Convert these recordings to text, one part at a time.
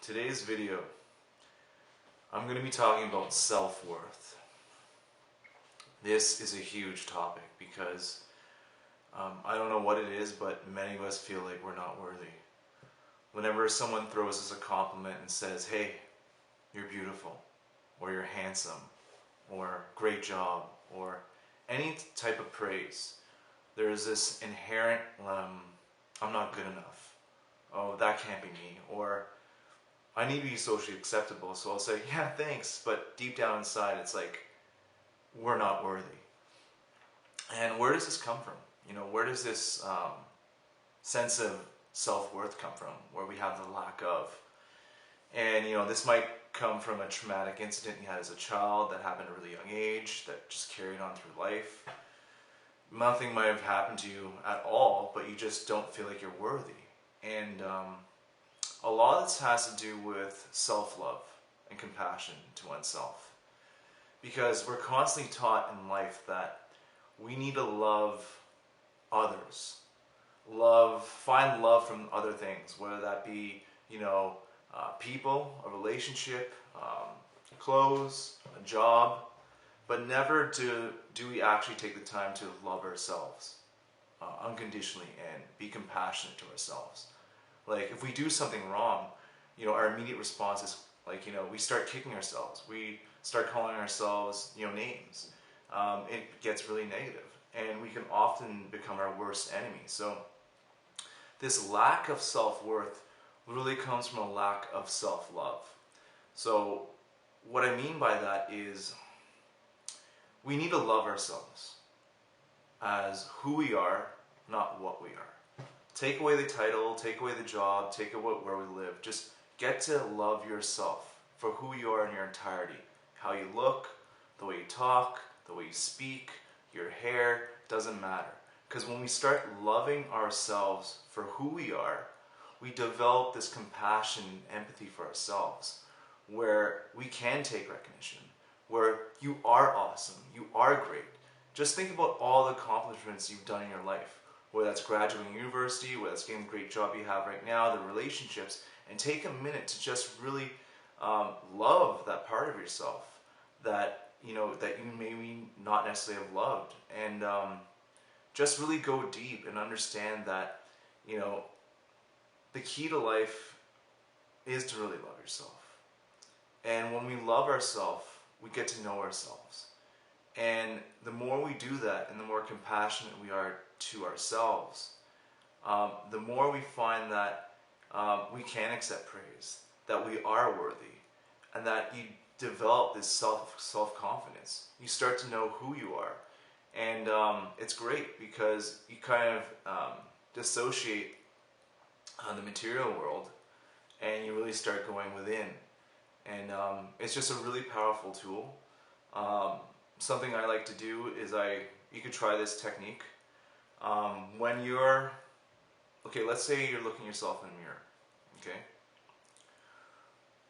Today's video, I'm going to be talking about self-worth. This is a huge topic because I don't know what it is, but many of us feel like we're not worthy. Whenever someone throws us a compliment and says, "Hey, you're beautiful," or "you're handsome," or "great job," or any type of praise, there is this inherent, "I'm not good enough," "oh, that can't be me," or "I need to be socially acceptable," so I'll say, "Yeah, thanks," but deep down inside it's like, we're not worthy. And where does this come from? Where does this sense of self-worth come from, where we have the lack of? And this might come from a traumatic incident you had as a child that happened at a really young age, that just carried on through life. Nothing might have happened to you at all, but you just don't feel like you're worthy. And a lot of this has to do with self-love and compassion to oneself. Because we're constantly taught in life that we need to love others. Find love from other things, whether that be, people, a relationship, clothes, a job, but never do we actually take the time to love ourselves unconditionally and be compassionate to ourselves. Like, if we do something wrong, our immediate response is like, we start kicking ourselves. We start calling ourselves, names. It gets really negative, and we can often become our worst enemy. So this lack of self-worth really comes from a lack of self-love. So what I mean by that is we need to love ourselves as who we are, not what we are. Take away the title, take away the job, take away where we live. Just get to love yourself for who you are in your entirety. How you look, the way you talk, the way you speak, your hair, doesn't matter. Because when we start loving ourselves for who we are, we develop this compassion and empathy for ourselves, where we can take recognition, where you are awesome, you are great. Just think about all the accomplishments you've done in your life, whether that's graduating university, whether that's getting the great job you have right now, the relationships, and take a minute to just really love that part of yourself that that you maybe not necessarily have loved, and just really go deep and understand that the key to life is to really love yourself. And when we love ourselves, we get to know ourselves. And the more we do that, and the more compassionate we are to ourselves, the more we find that we can accept praise, that we are worthy, and that you develop this self-confidence. You start to know who you are. And it's great because you kind of dissociate the material world, and you really start going within. And it's just a really powerful tool. Something I like to do is you could try this technique. When you're, let's say you're looking yourself in a mirror, okay?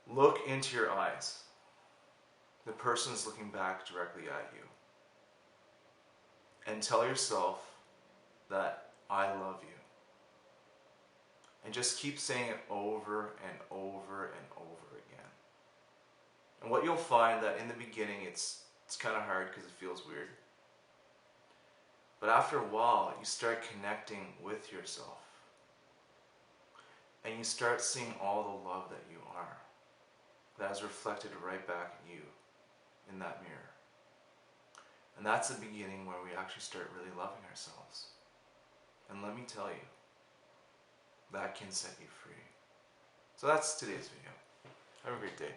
Look into your eyes. The person is looking back directly at you. And tell yourself that I love you. And just keep saying it over and over and over again. And what you'll find that in the beginning it's kind of hard because it feels weird. But after a while you start connecting with yourself. And you start seeing all the love that you are. That is reflected right back at you in that mirror. And that's the beginning where we actually start really loving ourselves. And let me tell you, that can set you free. So that's today's video. Have a great day.